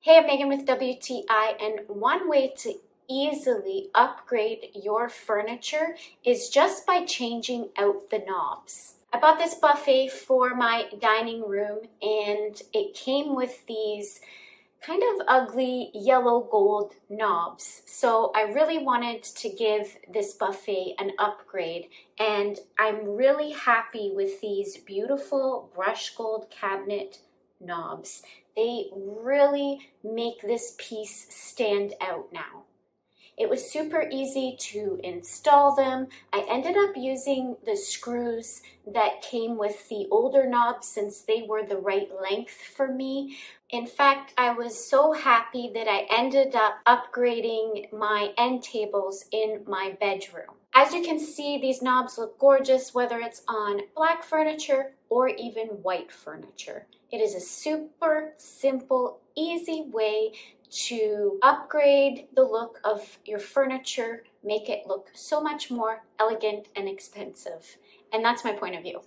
Hey, I'm Megan with WTI, and one way to easily upgrade your furniture is just by changing out the knobs. I bought this buffet for my dining room, and it came with these kind of ugly yellow gold knobs. So I really wanted to give this buffet an upgrade, and I'm really happy with these beautiful brushed gold cabinet knobs. They really make this piece stand out now. It was super easy to install them. I ended up using the screws that came with the older knobs since they were the right length for me. In fact, I was so happy that I ended up upgrading my end tables in my bedroom. As you can see, these knobs look gorgeous whether it's on black furniture or even white furniture. It is a super simple, easy way to upgrade the look of your furniture, make it look so much more elegant and expensive. And that's my point of view.